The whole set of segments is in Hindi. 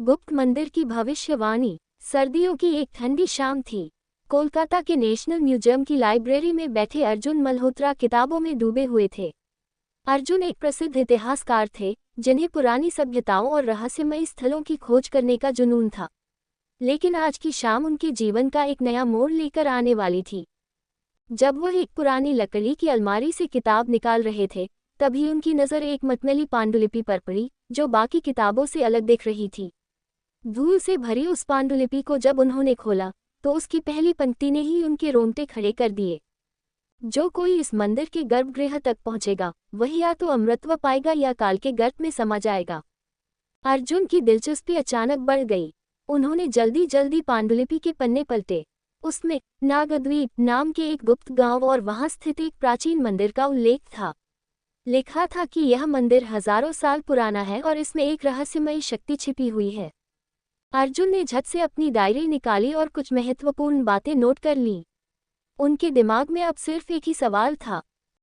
गुप्त मंदिर की भविष्यवाणी। सर्दियों की एक ठंडी शाम थी। कोलकाता के नेशनल म्यूजियम की लाइब्रेरी में बैठे अर्जुन मल्होत्रा किताबों में डूबे हुए थे। अर्जुन एक प्रसिद्ध इतिहासकार थे जिन्हें पुरानी सभ्यताओं और रहस्यमयी स्थलों की खोज करने का जुनून था। लेकिन आज की शाम उनके जीवन का एक नया मोड़ लेकर आने वाली थी। जब वह एक पुरानी लकड़ी की अलमारी से किताब निकाल रहे थे, तभी उनकी नज़र एक मटमैली पांडुलिपि पर पड़ी, जो बाकी किताबों से अलग दिख रही थी। धूल से भरी उस पांडुलिपि को जब उन्होंने खोला, तो उसकी पहली पंक्ति ने ही उनके रोंगटे खड़े कर दिए। जो कोई इस मंदिर के गर्भगृह तक पहुंचेगा, वही या तो अमृतत्व पाएगा या काल के गर्त में समा जाएगा। अर्जुन की दिलचस्पी अचानक बढ़ गई। उन्होंने जल्दी जल्दी पांडुलिपि के पन्ने पलटे। उसमें नागद्वीप नाम के एक गुप्त गांव और वहां स्थित एक प्राचीन मंदिर का उल्लेख था। लिखा था कि यह मंदिर हजारों साल पुराना है और इसमें एक रहस्यमयी शक्ति छिपी हुई है। अर्जुन ने झट से अपनी डायरी निकाली और कुछ महत्वपूर्ण बातें नोट कर लीं। उनके दिमाग में अब सिर्फ एक ही सवाल था,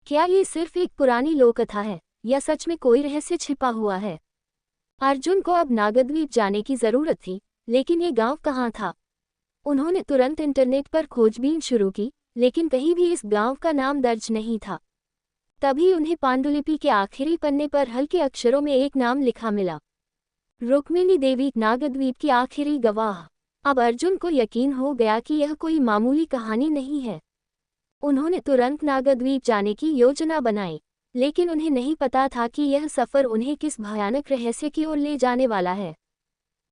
क्या ये सिर्फ एक पुरानी लोककथा है या सच में कोई रहस्य छिपा हुआ है। अर्जुन को अब नागद्वीप जाने की जरूरत थी, लेकिन ये गांव कहाँ था। उन्होंने तुरंत इंटरनेट पर खोजबीन शुरू की, लेकिन कहीं भी इस गांव का नाम दर्ज नहीं था। तभी उन्हें पांडुलिपि के आखिरी पन्ने पर हल्के अक्षरों में एक नाम लिखा मिला, रुक्मिणी देवी, नागद्वीप की आखिरी गवाह। अब अर्जुन को यकीन हो गया कि यह कोई मामूली कहानी नहीं है। उन्होंने तुरंत नागद्वीप जाने की योजना बनाई, लेकिन उन्हें नहीं पता था कि यह सफ़र उन्हें किस भयानक रहस्य की ओर ले जाने वाला है।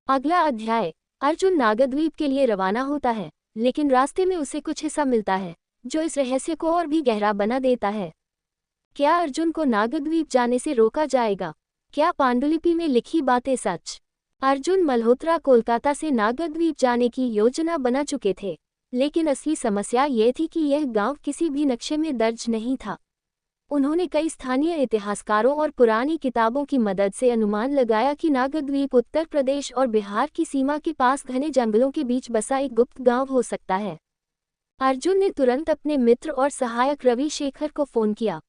अगला अध्याय। अर्जुन नागद्वीप के लिए रवाना होता है, लेकिन रास्ते में उसे कुछ ऐसा मिलता है जो इस रहस्य को और भी गहरा बना देता है। क्या अर्जुन को नागद्वीप जाने से रोका जाएगा? क्या पांडुलिपि में लिखी बातें सच? अर्जुन मल्होत्रा कोलकाता से नागद्वीप जाने की योजना बना चुके थे, लेकिन असली समस्या ये थी कि यह गांव किसी भी नक्शे में दर्ज नहीं था। उन्होंने कई स्थानीय इतिहासकारों और पुरानी किताबों की मदद से अनुमान लगाया कि नागद्वीप उत्तर प्रदेश और बिहार की सीमा के पास घने जंगलों के बीच बसा एक गुप्त गांव हो सकता है। अर्जुन ने तुरंत अपने मित्र और सहायक रवि शेखर को फोन किया।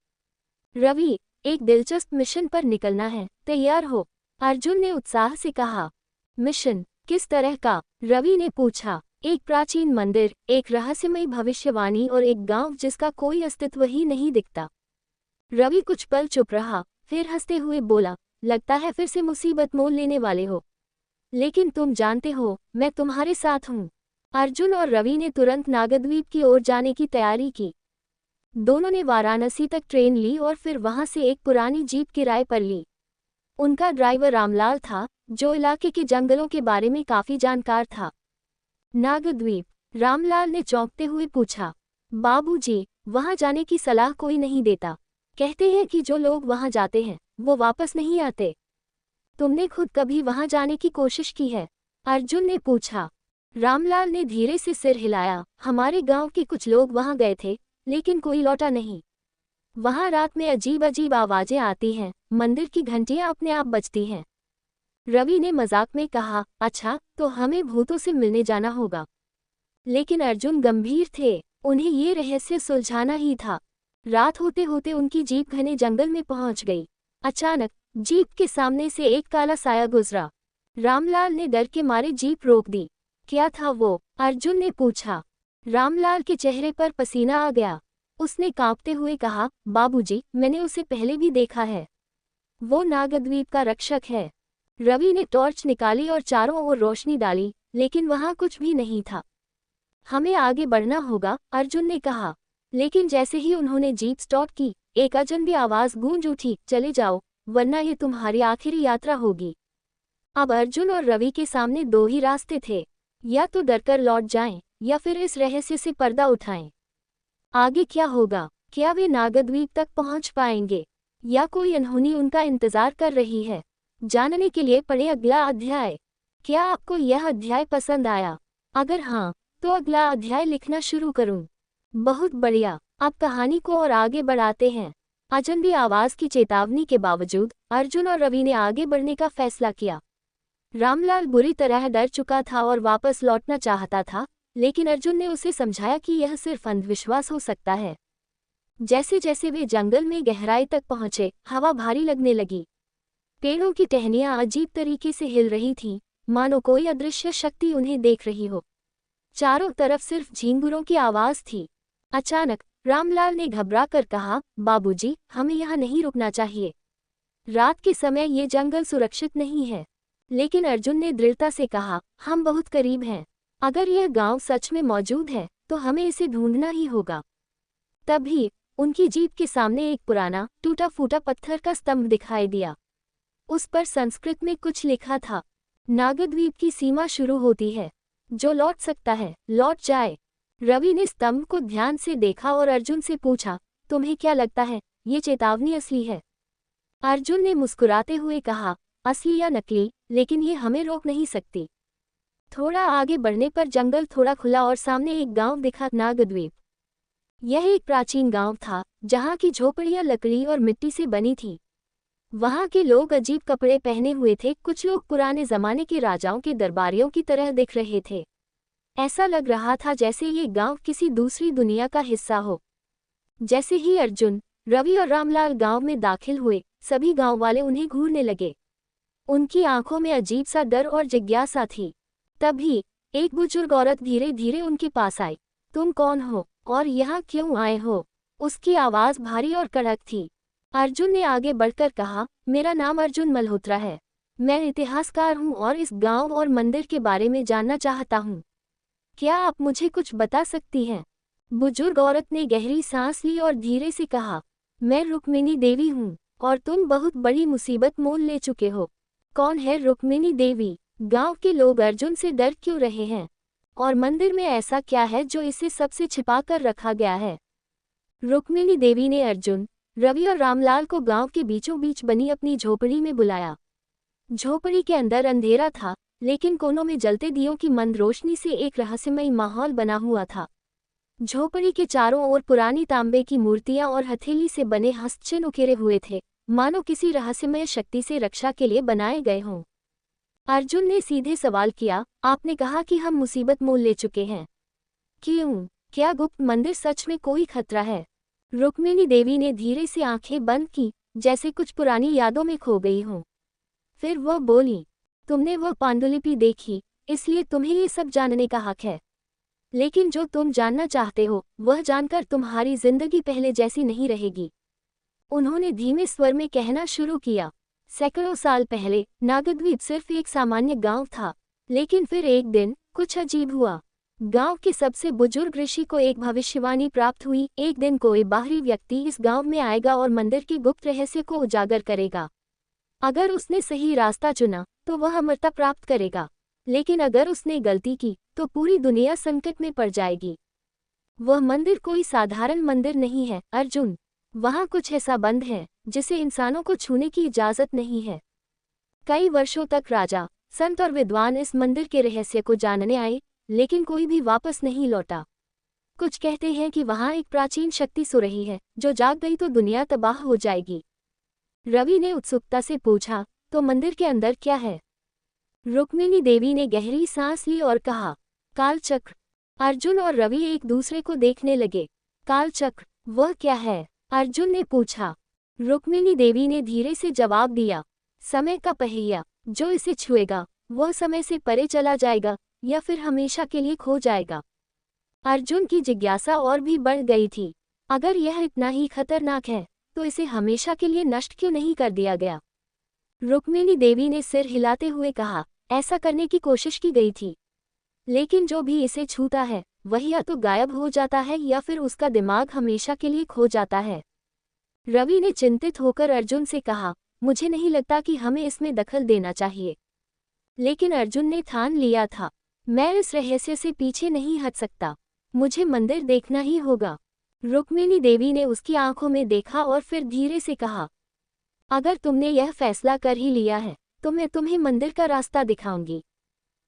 रवि, एक दिलचस्प मिशन पर निकलना है, तैयार हो? अर्जुन ने उत्साह से कहा। मिशन? किस तरह का? रवि ने पूछा। एक प्राचीन मंदिर, एक रहस्यमयी भविष्यवाणी और एक गांव जिसका कोई अस्तित्व ही नहीं दिखता। रवि कुछ पल चुप रहा, फिर हंसते हुए बोला, लगता है फिर से मुसीबत मोल लेने वाले हो। लेकिन तुम जानते हो, मैं तुम्हारे साथ हूँ। अर्जुन और रवि ने तुरंत नागद्वीप की ओर जाने की तैयारी की। दोनों ने वाराणसी तक ट्रेन ली और फिर वहां से एक पुरानी जीप किराए पर ली। उनका ड्राइवर रामलाल था, जो इलाके के जंगलों के बारे में काफी जानकार था। नागद्वीप? रामलाल ने चौंकते हुए पूछा। बाबूजी, वहां जाने की सलाह कोई नहीं देता। कहते हैं कि जो लोग वहां जाते हैं वो वापस नहीं आते। तुमने खुद कभी वहां जाने की कोशिश की है? अर्जुन ने पूछा। रामलाल ने धीरे से सिर हिलाया। हमारे गांव के कुछ लोग वहां गए थे, लेकिन कोई लौटा नहीं। वहां रात में अजीब अजीब आवाजें आती हैं, मंदिर की घंटियां अपने आप बजती हैं। रवि ने मजाक में कहा, अच्छा, तो हमें भूतों से मिलने जाना होगा। लेकिन अर्जुन गंभीर थे, उन्हें ये रहस्य सुलझाना ही था। रात होते होते उनकी जीप घने जंगल में पहुंच गई। अचानक जीप के सामने से एक काला साया गुजरा। रामलाल ने डर के मारे जीप रोक दी। क्या था वो? अर्जुन ने पूछा। रामलाल के चेहरे पर पसीना आ गया। उसने कांपते हुए कहा, बाबूजी, मैंने उसे पहले भी देखा है। वो नागद्वीप का रक्षक है। रवि ने टॉर्च निकाली और चारों ओर रोशनी डाली, लेकिन वहां कुछ भी नहीं था। हमें आगे बढ़ना होगा, अर्जुन ने कहा। लेकिन जैसे ही उन्होंने जीप स्टॉप की, एक अजनबी आवाज गूंज उठी, चले जाओ, वरना ये तुम्हारी आखिरी यात्रा होगी। अब अर्जुन और रवि के सामने दो ही रास्ते थे, या तो डरकर लौट जाएं, या फिर इस रहस्य से पर्दा उठाएं। आगे क्या होगा? क्या वे नागद्वीप तक पहुंच पाएंगे, या कोई अनहोनी उनका इंतजार कर रही है? जानने के लिए पढ़ें अगला अध्याय। क्या आपको यह अध्याय पसंद आया? अगर हाँ, तो अगला अध्याय लिखना शुरू करूं। बहुत बढ़िया। अब कहानी को और आगे बढ़ाते हैं। अजनबी आवाज की चेतावनी के बावजूद अर्जुन और रवि ने आगे बढ़ने का फैसला किया। रामलाल बुरी तरह डर चुका था और वापस लौटना चाहता था, लेकिन अर्जुन ने उसे समझाया कि यह सिर्फ अंधविश्वास हो सकता है। जैसे जैसे वे जंगल में गहराई तक पहुंचे, हवा भारी लगने लगी। पेड़ों की टहनियां अजीब तरीके से हिल रही थीं, मानो कोई अदृश्य शक्ति उन्हें देख रही हो। चारों तरफ सिर्फ झींगुरों की आवाज थी। अचानक रामलाल ने घबराकर कहा, बाबूजी, हमें यहाँ नहीं रुकना चाहिए। रात के समय ये जंगल सुरक्षित नहीं है। लेकिन अर्जुन ने दृढ़ता से कहा, हम बहुत करीब हैं। अगर यह गांव सच में मौजूद है तो हमें इसे ढूंढना ही होगा। तभी उनकी जीप के सामने एक पुराना टूटा फूटा पत्थर का स्तंभ दिखाई दिया। उस पर संस्कृत में कुछ लिखा था, नागद्वीप की सीमा शुरू होती है, जो लौट सकता है लौट जाए। रवि ने स्तंभ को ध्यान से देखा और अर्जुन से पूछा, तुम्हें क्या लगता है, ये चेतावनी असली है? अर्जुन ने मुस्कुराते हुए कहा, असली या नकली, लेकिन ये हमें रोक नहीं सकती। थोड़ा आगे बढ़ने पर जंगल थोड़ा खुला और सामने एक गांव दिखा, नागद्वीप। यह एक प्राचीन गांव था जहां की झोपड़ियां लकड़ी और मिट्टी से बनी थी। वहां के लोग अजीब कपड़े पहने हुए थे, कुछ लोग पुराने जमाने के राजाओं के दरबारियों की तरह दिख रहे थे। ऐसा लग रहा था जैसे ये गांव किसी दूसरी दुनिया का हिस्सा हो। जैसे ही अर्जुन, रवि और रामलाल गांव में दाखिल हुए, सभी गांव वाले उन्हें घूरने लगे। उनकी आंखों में अजीब सा डर और जिज्ञासा थी। तभी एक बुजुर्ग औरत धीरे धीरे उनके पास आई। तुम कौन हो और यहाँ क्यों आए हो? उसकी आवाज भारी और कड़क थी। अर्जुन ने आगे बढ़कर कहा, मेरा नाम अर्जुन मल्होत्रा है। मैं इतिहासकार हूँ और इस गांव और मंदिर के बारे में जानना चाहता हूँ। क्या आप मुझे कुछ बता सकती हैं? बुजुर्ग औरत ने गहरी सांस ली और धीरे से कहा, मैं रुक्मिणी देवी हूँ और तुम बहुत बड़ी मुसीबत मोल ले चुके हो। कौन है रुक्मिणी देवी? गांव के लोग अर्जुन से डर क्यों रहे हैं? और मंदिर में ऐसा क्या है जो इसे सबसे छिपा कर रखा गया है? रुक्मिणी देवी ने अर्जुन, रवि और रामलाल को गांव के बीचों बीच बनी अपनी झोपड़ी में बुलाया। झोपड़ी के अंदर अंधेरा था, लेकिन कोनों में जलते दियों की मंद रोशनी से एक रहस्यमयी माहौल बना हुआ था। झोपड़ी के चारों ओर पुरानी तांबे की मूर्तियां और हथेली से बने हस्तचिन्ह उकेरे हुए थे, मानो किसी रहस्यमय शक्ति से रक्षा के लिए बनाए गए हों। अर्जुन ने सीधे सवाल किया, आपने कहा कि हम मुसीबत मोल ले चुके हैं। क्यों? क्या गुप्त मंदिर सच में कोई खतरा है? रुक्मिणी देवी ने धीरे से आंखें बंद की, जैसे कुछ पुरानी यादों में खो गई हों। फिर वह बोली, तुमने वह पांडुलिपि देखी, इसलिए तुम्हें ये सब जानने का हक है। लेकिन जो तुम जानना चाहते हो, वह जानकर तुम्हारी जिंदगी पहले जैसी नहीं रहेगी। उन्होंने धीमे स्वर में कहना शुरू किया, सैकड़ों साल पहले नागद्वीप सिर्फ एक सामान्य गांव था, लेकिन फिर एक दिन कुछ अजीब हुआ। गांव के सबसे बुजुर्ग ऋषि को एक भविष्यवाणी प्राप्त हुई, एक दिन कोई बाहरी व्यक्ति इस गांव में आएगा और मंदिर के गुप्त रहस्य को उजागर करेगा। अगर उसने सही रास्ता चुना तो वह अमरता प्राप्त करेगा, लेकिन अगर उसने गलती की तो पूरी दुनिया संकट में पड़ जाएगी। वह मंदिर कोई साधारण मंदिर नहीं है अर्जुन, वहाँ कुछ ऐसा बंद है जिसे इंसानों को छूने की इजाजत नहीं है। कई वर्षों तक राजा, संत और विद्वान इस मंदिर के रहस्य को जानने आए, लेकिन कोई भी वापस नहीं लौटा। कुछ कहते हैं कि वहाँ एक प्राचीन शक्ति सो रही है, जो जाग गई तो दुनिया तबाह हो जाएगी। रवि ने उत्सुकता से पूछा, तो मंदिर के अंदर क्या है? रुक्मिणी देवी ने गहरी सांस ली और कहा, कालचक्र। अर्जुन और रवि एक दूसरे को देखने लगे। कालचक्र, वह क्या है? अर्जुन ने पूछा। रुक्मिणी देवी ने धीरे से जवाब दिया, समय का पहिया, जो इसे छुएगा वह समय से परे चला जाएगा या फिर हमेशा के लिए खो जाएगा। अर्जुन की जिज्ञासा और भी बढ़ गई थी। अगर यह इतना ही खतरनाक है तो इसे हमेशा के लिए नष्ट क्यों नहीं कर दिया गया? रुक्मिणी देवी ने सिर हिलाते हुए कहा, ऐसा करने की कोशिश की गई थी, लेकिन जो भी इसे छूता है वह या तो गायब हो जाता है या फिर उसका दिमाग हमेशा के लिए खो जाता है। रवि ने चिंतित होकर अर्जुन से कहा, मुझे नहीं लगता कि हमें इसमें दखल देना चाहिए। लेकिन अर्जुन ने ठान लिया था, मैं इस रहस्य से पीछे नहीं हट सकता, मुझे मंदिर देखना ही होगा। रुक्मिणी देवी ने उसकी आंखों में देखा और फिर धीरे से कहा, अगर तुमने यह फैसला कर ही लिया है तो मैं तुम्हें मंदिर का रास्ता दिखाऊंगी,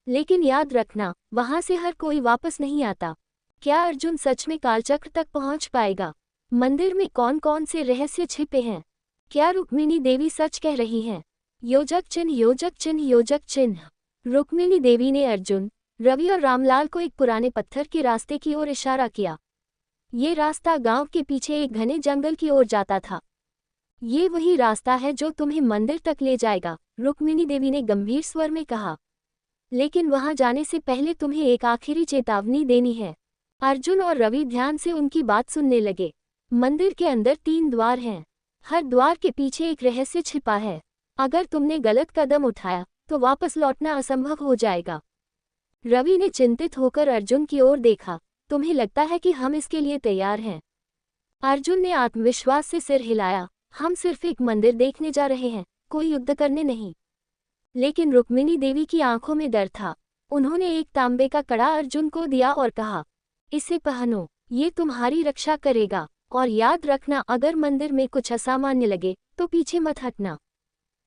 लेकिन याद रखना, वहां से हर कोई वापस नहीं आता। क्या अर्जुन सच में कालचक्र तक पहुंच पाएगा? मंदिर में कौन कौन से रहस्य छिपे हैं? क्या रुक्मिणी देवी सच कह रही हैं? योजक चिन्ह, योजक चिन्ह, योजक चिन्ह। रुक्मिणी देवी ने अर्जुन, रवि और रामलाल को एक पुराने पत्थर के रास्ते की ओर इशारा किया। ये रास्ता गांव के पीछे एक घने जंगल की ओर जाता था। ये वही रास्ता है जो तुम्हें मंदिर तक ले जाएगा, रुक्मिणी देवी ने गंभीर स्वर में कहा। लेकिन वहां जाने से पहले तुम्हें एक आखिरी चेतावनी देनी है। अर्जुन और रवि ध्यान से उनकी बात सुनने लगे। मंदिर के अंदर 3 द्वार हैं। हर द्वार के पीछे एक रहस्य छिपा है। अगर तुमने गलत कदम उठाया तो वापस लौटना असंभव हो जाएगा। रवि ने चिंतित होकर अर्जुन की ओर देखा। तुम्हें लगता है कि हम इसके लिए तैयार हैं? अर्जुन ने आत्मविश्वास से सिर हिलाया। हम सिर्फ एक मंदिर देखने जा रहे हैं, कोई युद्ध करने नहीं। लेकिन रुक्मिणी देवी की आंखों में डर था। उन्होंने एक तांबे का कड़ा अर्जुन को दिया और कहा, इसे पहनो, ये तुम्हारी रक्षा करेगा। और याद रखना, अगर मंदिर में कुछ असामान्य लगे तो पीछे मत हटना।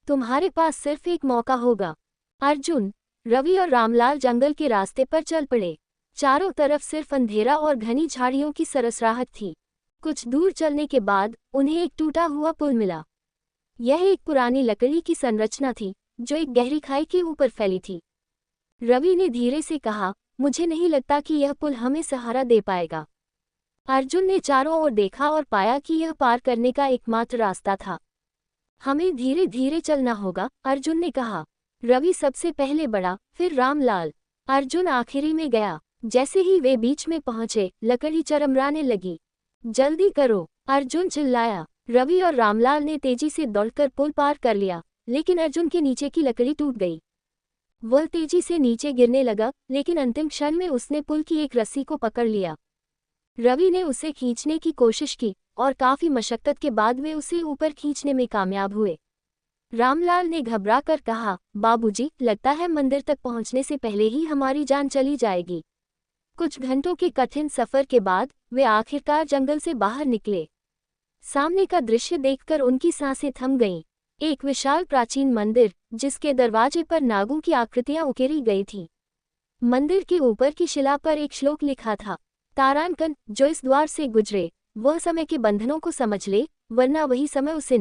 तुम्हारे पास सिर्फ एक मौका होगा। अर्जुन, रवि और रामलाल जंगल के रास्ते पर चल पड़े। चारों तरफ सिर्फ अंधेरा और घनी झाड़ियों की सरसराहट थी। कुछ दूर चलने के बाद उन्हें एक टूटा हुआ पुल मिला। यह एक पुरानी लकड़ी की संरचना थी जो एक गहरी खाई के ऊपर फैली थी। रवि ने धीरे से कहा, मुझे नहीं लगता कि यह पुल हमें सहारा दे पाएगा। अर्जुन ने चारों ओर देखा और पाया कि यह पार करने का एकमात्र रास्ता था। हमें धीरे धीरे चलना होगा, अर्जुन ने कहा। रवि सबसे पहले बढ़ा, फिर रामलाल। अर्जुन आखिरी में गया। जैसे ही वे बीच में पहुंचे, लकड़ी चरमराने लगी। जल्दी करो, अर्जुन चिल्लाया। रवि और रामलाल ने तेजी से दौड़कर पुल पार कर लिया, लेकिन अर्जुन के नीचे की लकड़ी टूट गई। वह तेजी से नीचे गिरने लगा, लेकिन अंतिम क्षण में उसने पुल की एक रस्सी को पकड़ लिया। रवि ने उसे खींचने की कोशिश की और काफी मशक्कत के बाद वे उसे ऊपर खींचने में कामयाब हुए। रामलाल ने घबराकर कहा, बाबूजी, लगता है मंदिर तक पहुंचने से पहले ही हमारी जान चली जाएगी। कुछ घंटों के कठिन सफर के बाद वे आखिरकार जंगल से बाहर निकले। सामने का दृश्य देखकर उनकी सांसें थम गईं। एक विशाल प्राचीन मंदिर, जिसके दरवाजे पर नागों की आकृतियां उकेरी गई थीं। मंदिर के ऊपर की शिला पर एक श्लोक लिखा था, तारानकन, जो इस द्वार से गुजरे वह समय के बंधनों को समझ ले, वरना वही समय उसे